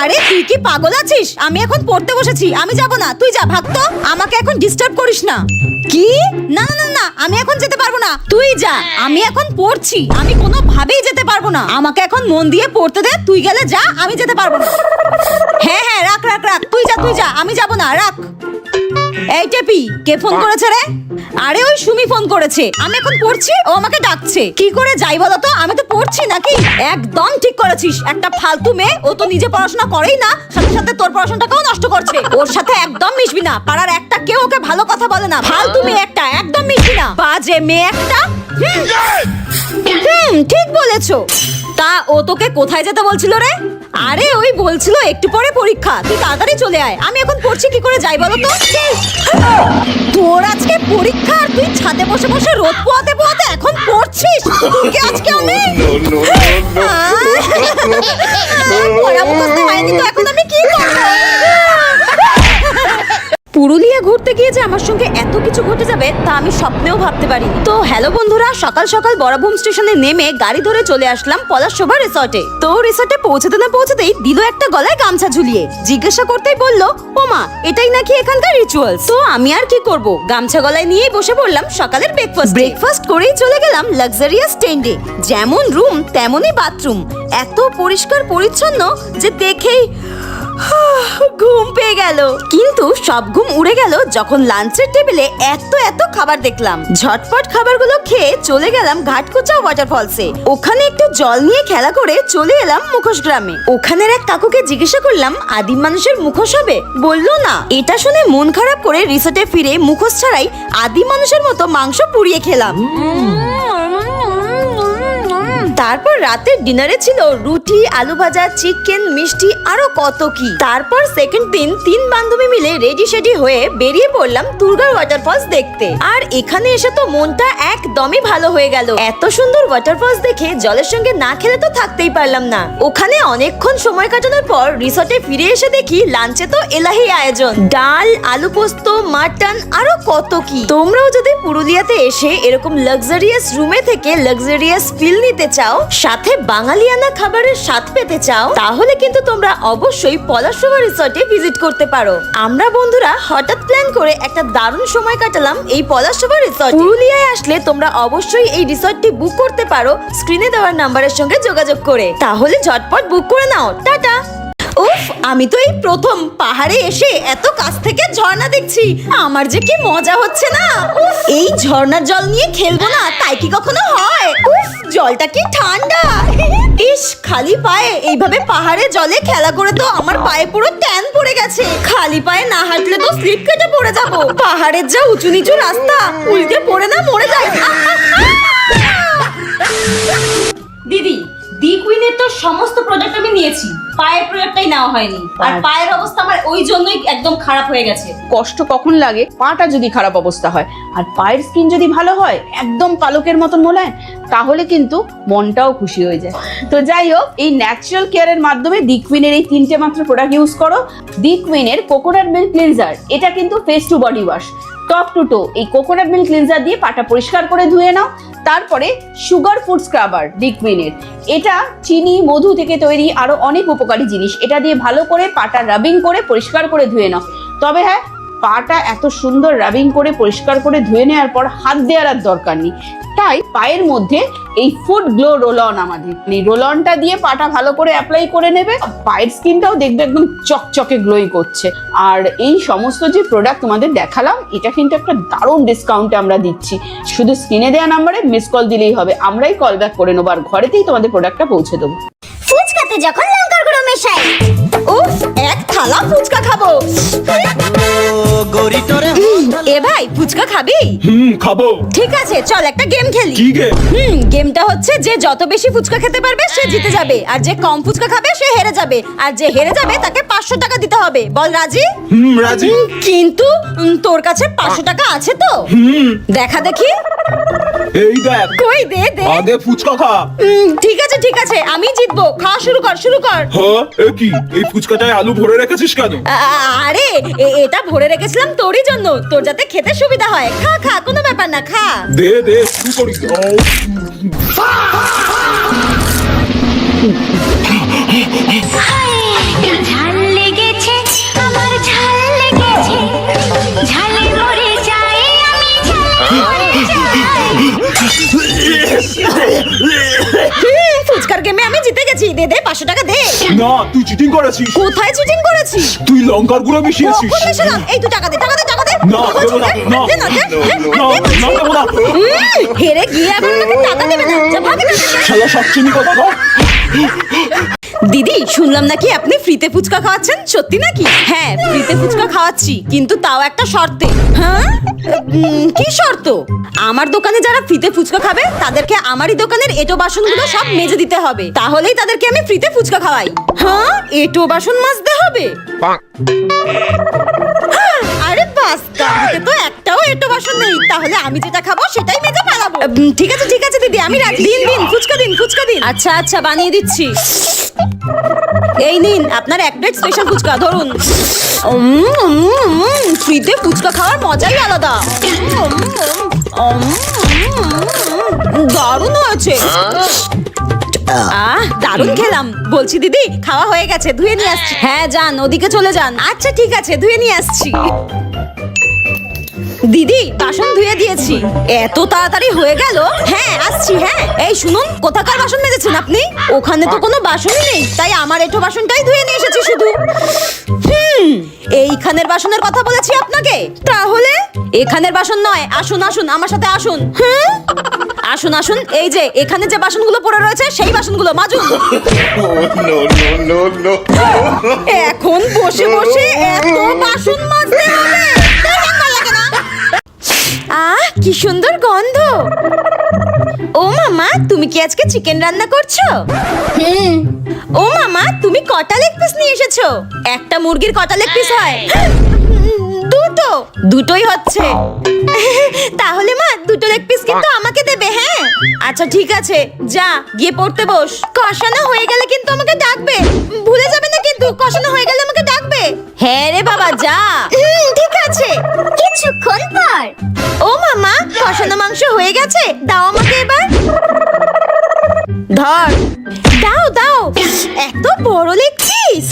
আরে তুই কি পাগল আছিস? আমি এখন পড়তে বসেছি, আমি যাব না, তুই যা, ভাগ তো। আমাকে এখন ডিস্টার্ব করিস না। কি? না না না না, আমি এখন যেতে পারবো না, তুই যা। আমি এখন পড়ছি, আমি কোনোভাবেই যেতে পারবো না। আমাকে এখন মন দিয়ে পড়তে দে, তুই গেলে যা, আমি যেতে পারবো না। হ্যাঁ হ্যাঁ, রাখ রাখ রাখ, তুই যা তুই যা, আমি যাব না, রাখ। এই টেপি, কে ফোন করেছে রে? আরে ওই সুমি ফোন করেছে। আমি এখন পড়ছি, ও আমাকে ডাকছে। কি করে যাই বলো তো? আমি তো পড়ছি নাকি? একদম ঠিক করেছিস, একটা ফালতু মেয়ে। ও তো নিজে পড়াশোনা করেই না, সাথে সাথে তোর পড়াশোনাটাকেও নষ্ট করছে। ওর সাথে একদম মিশবি না, পাড়ার একটা কেউ ওকে ভালো কথা বলে না। ফালতু মেয়ে একটা, একদম মিশবি না, বাজে মেয়ে একটা। ঠিক বলেছো। তা ও তোকে কোথায় যেতে বলছিল রে? আরে ওই বলছিল একটু পরে পরীক্ষা, তুই তাড়াতাড়ি চলে আয়। আমি এখন পড়ছি, কি করে যাই বলো তো? তোর আজকে পরীক্ষা আর তুই ছাদে বসে বসে রোদ পোয়াতে পোয়াতে এখন পড়ছিস? তোকে আজকে আমি পড়া মুখস্থ হয়নি তো, এখন আমি কি করব? পুরুলিয়া ঘুরতে গিয়ে যে আমার সঙ্গে এত কিছু ঘটে যাবে তা আমি স্বপ্নেও ভাবতে পারিনি। তো হ্যালো বন্ধুরা, সকাল সকাল বড়ভূম স্টেশনে নেমে গাড়ি ধরে চলে আসলাম পলাশশোভা রিসর্টে। তো রিসর্টে পৌঁছাতে না পৌঁছাতেই দিল একটা গলায় গামছা ঝুলিয়ে। জিজ্ঞাসা করতেই বলল, ওমা এটাই নাকি এখানকার রিচুয়ালস। তো আমি আর কি করব, গামছা গলায় নিয়েই বসে পড়লাম সকালের ব্রেকফাস্ট করেই চলে গেলাম লাক্সারিয়াস টেন্টে। যেমন রুম তেমনই বাথরুম, এত পরিষ্কার পরিচ্ছন্ন যে দেখেই ঘুম পেয়ে গেল। কিন্তু সব ঘুম উড়ে গেল যখন লাঞ্চের টেবিলে এত এত খাবার দেখলাম। ঝটপট খাবারগুলো খেয়ে চলে গেলাম ঘাটকুচা ওয়াটারফলসে। ওখানে একটু জল নিয়ে খেলা করে চলে এলাম মুখোশ গ্রামে। ওখানের এক কাকুকে জিজ্ঞাসা করলাম আদিম মানুষের মুখোশ হবে, বললো না। এটা শুনে মন খারাপ করে রিসোর্টে ফিরে মুখোশ ছাড়াই আদিম মানুষের মতো মাংস পুড়িয়ে খেলাম। তারপর রাতের ডিনারে ছিল রুটি, আলু ভাজা, চিকেন, মিষ্টি, আরো কত কি। তারপর সেকেন্ড দিন 3 বান্ধবী মিলে রেডি সেডি হয়ে বেরিয়ে পড়লাম তুরগার ওয়াটারফলস দেখতে। আর এখানে এসে তো মনটা একদমই ভালো হয়ে গেল। এত সুন্দর ওয়াটারফলস দেখে জলের সঙ্গে না খেলে তো থাকতেই পারলাম না। ওখানে অনেকক্ষণ সময় কাটানোর পর রিসর্টে ফিরে এসে দেখি লাঞ্চে তো এলাহি আয়োজন, ডাল, আলু পোস্ত, মাটন, আরো কত কি। তোমরাও যদি পুরুলিয়াতে এসে এরকম লাক্সারিয়াস রুমে থেকে লাক্সারিয়াস ফিল নিতে চাও, সাথে বাঙালিয়ানা খাবারের স্বাদ পেতে চাও, তাহলে কিন্তু তোমরা অবশ্যই পলাশশোভা রিসর্টে ভিজিট করতে পারো। আমরা বন্ধুরা হঠাৎ প্ল্যান করে একটা দারুণ সময় কাটালাম এই পলাশশোভা রিসর্ট। পুরুলিয়ায় আসলে তোমরা অবশ্যই এই রিসর্টটি বুক করতে পারো স্ক্রিনে দেওয়ার নাম্বারের সঙ্গে যোগাযোগ করে। তাহলে ঝটপট বুক করে নাও। টাটা। উফ, আমি তো এই প্রথম পাহাড়ে এসে এত কাছ থেকে ঝর্ণা দেখছি, আমার যে কি মজা হচ্ছে না। উফ, এই ঝর্ণার জল নিয়ে খেলবো না তাই কি কখনো হয়? উফ, জলটা কি ঠান্ডা। ইস, খালি পায়ে এইভাবে পাহাড়ে জলে খেলা করে তো আমার পায়ে পুরো ট্যান পড়ে গেছে। খালি পায়ে না হাঁটলে তো স্লিপ কেটে পড়ে যাবো। পাহাড়ের যা উঁচু নিচু রাস্তা, উল্টে পড়ে না মরে যায়। দিদি, দি কুইনের তো সমস্ত প্রোডাক্ট আমি নিয়েছি, পায়ের প্রোডাক্টটাই নেওয়া হয়নি। আর পায়ের অবস্থা আমার ওই জন্যই একদম খারাপ হয়ে গেছে। কষ্ট কখন লাগে পাটা যদি খারাপ অবস্থা হয়, আর পায়ের স্কিন যদি ভালো হয় একদম পালকের মতন মোলায়েম, তাহলে কিন্তু মনটাও খুশি হয়ে যায়। তো যাই হোক, এই ন্যাচারাল কেয়ারের মাধ্যমে দি কুইনের এই 3টে মাত্র প্রোডাক্ট ইউজ করো। দি কুইনের কোকোনাট মিল্ক ক্লিনজার, এটা কিন্তু face to body wash, top to toe এই কোকোনাট মিল্ক ক্লিনজার দিয়ে পাটা পরিষ্কার করে ধুয়ে নাও। তারপরে সুগার ফুড স্ক্রাবার দি কুইনের, এটা চিনি, মধু থেকে তৈরি আরো অনেক উপকারী জিনিস। এটা দিয়ে ভালো করে পাটা রাবিং করে পরিষ্কার করে ধুয়ে নাও। তবে হ্যাঁ, পাটা এত সুন্দর রাবিং করে পরিষ্কার করে ধুয়ে নেওয়ার পর হাত দেওয়ার আর দরকার নেই। তাই পায়ের মধ্যে এই ফুড গ্লো রোল অন, আমাদের এই রোল অনটা দিয়ে পাটা ভালো করে অ্যাপ্লাই করে নেবে। পায়ের স্কিনটাও দেখবে একদম চকচকে গ্লোই করছে। আর এই সমস্ত যে প্রোডাক্ট তোমাদের দেখালাম, এটা কিন্তু একটা দারুণ ডিসকাউন্টে আমরা দিচ্ছি। শুধু স্ক্রিনে দেওয়া নাম্বারে মিস কল দিলেই হবে, আমরাই কল ব্যাক করে নেবো আর ঘরেতেই তোমাদের প্রোডাক্টটা পৌঁছে দেবো। ফুচকাতে যখন লঙ্কার গুঁড়ো মেশাই, উফ, এক থালা ফুচকা খাবো। এ ভাই, ফুচকা খাবি? খাবো। ঠিক আছে, চল একটা গেম খেলি। কি গেম? গেমটা হচ্ছে যে যত বেশি ফুচকা খেতে পারবে সে জিতে যাবে, আর যে কম ফুচকা খাবে সে হেরে যাবে, আর যে হেরে যাবে তাকে 500 টাকা দিতে হবে। বল রাজি? রাজি। কিন্তু তোর কাছে 500 টাকা আছে তো? দেখা দেখি। এই দেখ। কই, দে দে। আগে ফুচকা খা। ঠিক আছে ঠিক আছে, আমি জিতবো। খাওয়া শুরু কর শুরু কর। হ্যাঁ, এ কি, এই ফুচকাটায় আলু ভরে রেখেছিস কেন? আরে এটা ভরে রেখেছিলাম তোরই জন্য, তোর যাতে খেতে সুবিধা হয়। খা খা, কোনো ব্যাপার না, খা। দে দে, শুরু করি। ফুচকার গেমে আমি জিতে গেছি, দে দে 500 টাকা দে। না, তুই চিটিং করেছিস। কোথায় চিটিং করেছি? তুই লঙ্কার গুঁড়ো মিশিয়েছিস। কখন মেশালাম? এই তুই টাকা দে, টাকা দে, টাকা দে। না, দেবো না, না। দে না, দে। না, দেবো না। হেরে গিয়ে আবার আমাকে টাকা দেবে না, যা ভাগ এখান থেকে। শালা সবচেয়ে কথা কর। দিদি, শুনলাম নাকি আপনি ফ্রিতে ফুচকা খাওয়াচ্ছেন, সত্যি নাকি? হ্যাঁ, ফ্রিতে ফুচকা খাওয়াচ্ছি, কিন্তু তাও একটা শর্তে। হ্যাঁ? কি শর্ত? আমার দোকানে যারা ফ্রিতে ফুচকা খাবে তাদেরকে আমারই দোকানের এঁটো বাসনগুলো সব মেজে দিতে হবে, তাহলেই তাদেরকে আমি ফ্রিতে ফুচকা খাওয়াই। হ্যাঁ, এঁটো বাসন মাজতে হবে? আরে বাস, গাড়িতে তো একটাও এঁটো বাসন নেই, তাহলে আমি যেটা খাবো সেটাই মেজে ফেলাবো। ঠিক আছে, ঠিক আছে দিদি, আমি রাখি। দিন দিন, ফুচকা দিন, ফুচকা দিন। আচ্ছা আচ্ছা, বানিয়ে দিচ্ছি। এই নিন আপনার 1 প্লেট স্পেশাল ফুচকা, ধরুন। ফ্রিতে ফুচকা খাওয়ার মজাই আলাদা। দারুণ হয়েছে। দারুণ খেলাম। বলছি দিদি, খাওয়া হয়ে গেছে, ধুয়ে নিয়ে আসছি। হ্যাঁ যান, ওদিকে চলে যান। আচ্ছা ঠিক আছে, ধুয়ে নিয়ে আসছি। দিদি, বাসন ধুয়ে দিয়েছি। এত তাড়াতাড়ি হয়ে গেল? হ্যাঁ আসছি। হ্যাঁ, এই শুনুন, কোথাকার বাসন মেজেছেন আপনি? ওখানে তো কোনো বাসনই নেই, তাই আমার এঁটো বাসনটাই ধুয়ে নিয়ে এসেছি শুধু। এইখানের বাসনের কথা বলেছি আপনাকে। তাহলে এখানের বাসন নয়, আসুন আসুন, আমার সাথে আসুন। আসুন আসুন, এই যে এখানে যে বাসনগুলো পড়ে রয়েছে সেই বাসনগুলো মাজুন। এখন বসে বসে এত বাসন মাজতে হবে? কি সুন্দর গন্ধ। ও মামা, তুমি কি আজকে চিকেন রান্না করছো? ও মামা, তুমি কটা লেগ পিস নিয়ে এসেছো? একটা মুরগির কটা লেগ পিস হয়? দুটো। দুটোই হচ্ছে। তাহলে মা, দুটো লেগ পিস কিন্তু আমাকে দেবে। হ্যাঁ আচ্ছা ঠিক আছে, যা গিয়ে পড়তে বস। কষানো হয়ে গেলে কিন্তু আমাকে ডাকবে, ভুলে যাবে না কিন্তু। কষানো হয়ে গেলে আমাকে ডাকবে। হ্যাঁ রে বাবা, যা। ঠিক আছে। কিছুক্ষণ পর। ও মামা, কষানো মাংস হয়ে গেছে, দাও আমাকে এবার। ধর। দাও দাও। এত বড় লেগ পিস।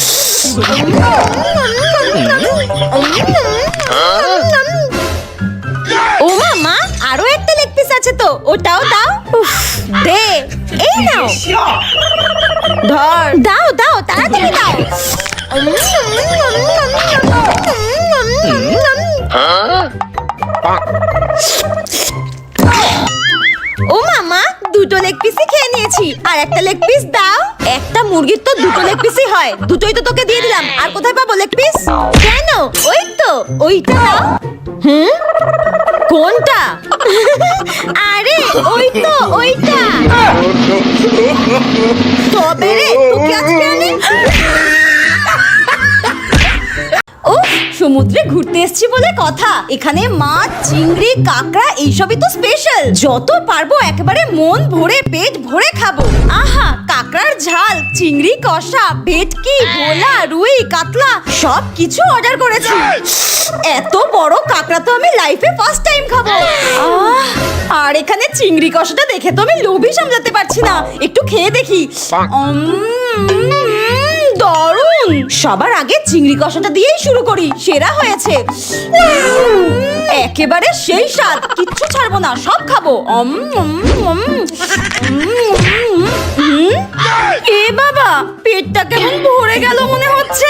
ও মামা, আরো একটা লেগ পিস আছে তো, ওটাও দাও। দে, এই নাও। ধর। দাও দাও, তাড়াতাড়ি দাও। ও মামা, দুটো লেগ পিসই খেয়ে নিয়েছি, আর একটা লেগ পিস দাও। একটা মুরগির তো দুটো লেগ পিসই হয়, দুটোই তো তোকে দিয়ে দিলাম, আর কোথায় পাবো লেগ পিস? কেন? ওই তো, ওইটা দাও। কোনটা? আরে ওই তো, ওইটা। তবে রে, তোকে আজকে আমি। ও, সমুদ্রে ঘুরতে এসেছি বলে কথা। এখানে মাছ, চিংড়ি, কাঁকড়া এইসবই তো স্পেশাল। যত পারবো একেবারে মন ভরে পেট ভরে খাবো। আহা, কাঁকড়ার ঝাল, চিংড়ি কষা, ভেটকি, ভোলা, রুই, কাতলা সব কিছু অর্ডার করেছি। এত বড় কাঁকড়া তো আমি লাইফে ফার্স্ট টাইম খাবো। আর এখানে চিংড়ি কষাটা দেখে তো আমি লোভই সামলাতে পারছি না, একটু খেয়ে দেখি। দারুণ। সবার আগে চিংড়ি কষাটা দিয়েই শুরু করি, সেরা হয়েছে। একেবারে সেই স্বাদ, কিচ্ছু ছাড়বো না, সব খাবো। এ বাবা, পেটটা কেমন ভরে গেল মনে হচ্ছে।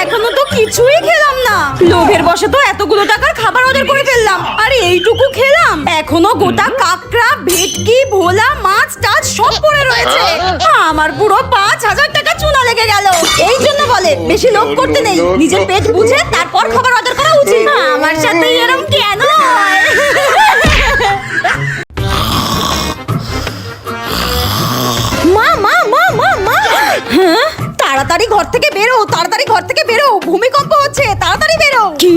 এখনো তো কিছুই খেলাম না। লোভের বশে তো এতগুলো টাকার খাবার অর্ডার করে ফেললাম, আর এইটুকু খেলাম। এখনো গোটা কাঁকড়া, ভেটকি, ভোলা, মাছ টাছ সব পড়ে রয়েছে। আমার পুরো 5000 টাকা চুনা লেগে গেল। এই জন্য বলে বেশি লোভ করতে নেই, নিজের পেট বুঝে তারপর খাবার অর্ডার করা উচিত। আমার সাথে এরকম কেন হয়? মা মা মা মা মা, হ্যাঁ, তাড়াতাড়ি ঘর থেকে বেরো, তাড়াতাড়ি ঘর থেকে বেরো, ভূমিকম্প হচ্ছে, তাড়াতাড়ি বেরো। কি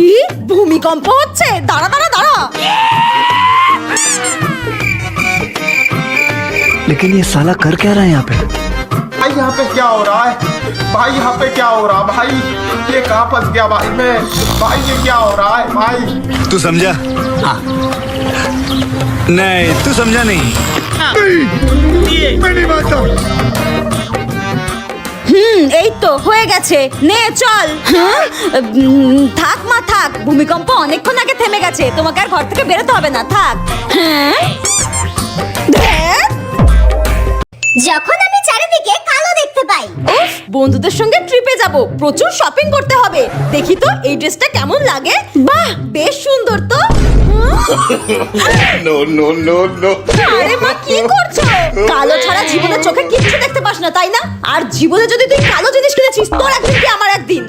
ভূমিকম্প হচ্ছে? দাঁড়া দাঁড়া দাঁড়া। लेकिन ये साला कर क्या रहा है यहाँ पे? भाई यहाँ पे क्या हो रहा है? भाई यहाँ पे क्या हो रहा है? भाई ये कहाँ फंस गया भाई मैं? भाई ये क्या हो रहा है भाई? तू समझा? हाँ। नहीं, तू समझा नहीं। मैं नहीं मानता। এই তো হয়ে গেছে, নে চল। থাক মা থাক, ভূমিকম্প অনেকক্ষণ আগে থেমে গেছে, তোমাকে আর ঘর থেকে বেরোতে হবে না, থাক। হ্যাঁ, যখন আমি চারিদিকে কালো দেখতে পাই। উফ, বন্ধুদের সঙ্গে ট্রিপে যাব, প্রচুর শপিং করতে হবে। দেখি তো এই ড্রেসটা কেমন লাগে। বাহ, বেশ সুন্দর তো। No, no, no, no. আরে মা, কি করছো? কালো ছাড়া জীবনে চোখে কিচ্ছু দেখতে পাস না, তাই না? আর জীবনে যদি তুই কালো জিনিস কিনেছিস, তোর একদিন কি আমার একদিন।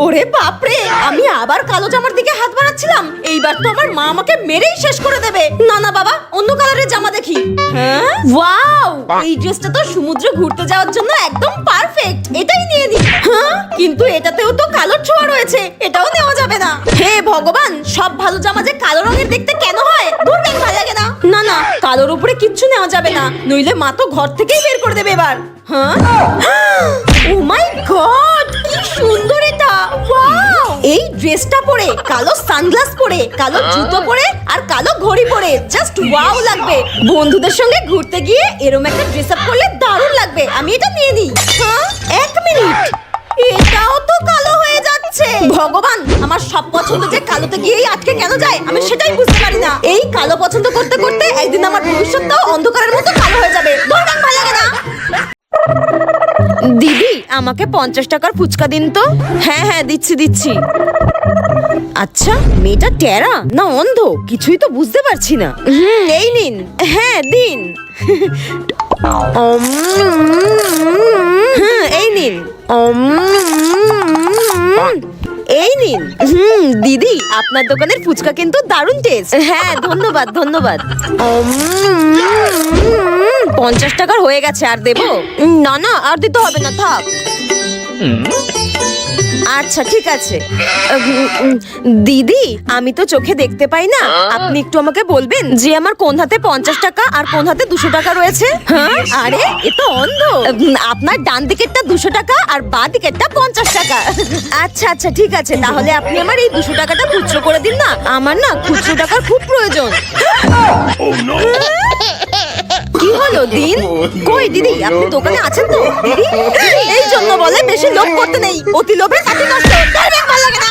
ওরে বাপরে, আমি আবার কালো জামার দিকে হাত বাড়াচ্ছিলাম। এইবার তো আমার মা আমাকে মেরেই শেষ করে দেবে। না না বাবা, অন্য কালারের জামা দেখি। হ্যাঁ, ওয়াও, এই ড্রেসটা তো সমুদ্রে ঘুরতে যাওয়ার জন্য একদম পারফেক্ট। এটাই নিয়ে নি। হ্যাঁ, কিন্তু এটাতেও তো কালোর ছোঁয়া রয়েছে, এটাও নেওয়া যাবে না। হে ভগবান, সব ভালো জামা যে কালো রঙের দেখতে কেন হয়? দূর থেকে ভালো লাগে না। না না, কালোর উপরে কিচ্ছু নেওয়া যাবে না, নইলে মা তো ঘর থেকেই বের করে দেবে এবার। হ্যাঁ, ও মাই গড, কি সুন্দর এটা। ওয়াও, এই ড্রেসটা পরে, কালো সানগ্লাস পরে, কালো জুতো পরে আর কালো ঘড়ি পরে জাস্ট ওয়াও লাগবে। বন্ধুদের সঙ্গে ঘুরতে গিয়ে এরকম একটা ড্রেস আপ করলে দারুণ লাগবে। আমি এটা নিয়ে নিই। হ্যাঁ, এক মিনিট, এটাও তো কালো হয়ে যাচ্ছে। ভগবান, আমার সব পছন্দ যে কালোতে গিয়েই আটকে কেন যায়, আমি সেটাই বুঝতে পারি না। এই কালো পছন্দ করতে করতে একদিন আমার ভবিষ্যৎটাও অন্ধকারের মতো কালো হয়ে যাবে। দরকার ভালো লাগে না। দিদি, আমাকে 50 টাকার ফুচকা দিন তো। হ্যাঁ হ্যাঁ, দিচ্ছি দিচ্ছি। আচ্ছা, মেয়েটা টেরা না অন্ধ, কিছুই তো বুঝতে পারছি না। এই নিন। হ্যাঁ, দিন। এই নিন। এই নিন। দিদি, আপনার দোকানের ফুচকা কিন্তু দারুণ টেস্ট। হ্যাঁ, ধন্যবাদ ধন্যবাদ। 50 টাকার হয়ে গেছে, আর দেবো? না না, আর দিতে হবে না, থাক। আচ্ছা ঠিক আছে। দিদি, আমি তো চোখে দেখতে পাই না, আপনি একটু আমাকে বলবেন যে আমার কোন হাতে 50 টাকা আর কোন হাতে 200 টাকা রয়েছে? হ্যাঁ, আরে এ তো অন্ধ। আপনার ডান দিকেরটা 200 টাকা আর বাঁ দিকেরটা 50 টাকা। আচ্ছা আচ্ছা ঠিক আছে, তাহলে আপনি আমার এই 200 টাকাটা খুচরো করে দিন না, আমার না খুচরো টাকার খুব প্রয়োজন। কি হলো দিন? কই দিদি, আপনি দোকানে আছেন তো? দিদি, এই জন্য বলে বেশি লোভ করতে নেই, অতি লোভে তাতে নষ্ট। ভালো লাগে না।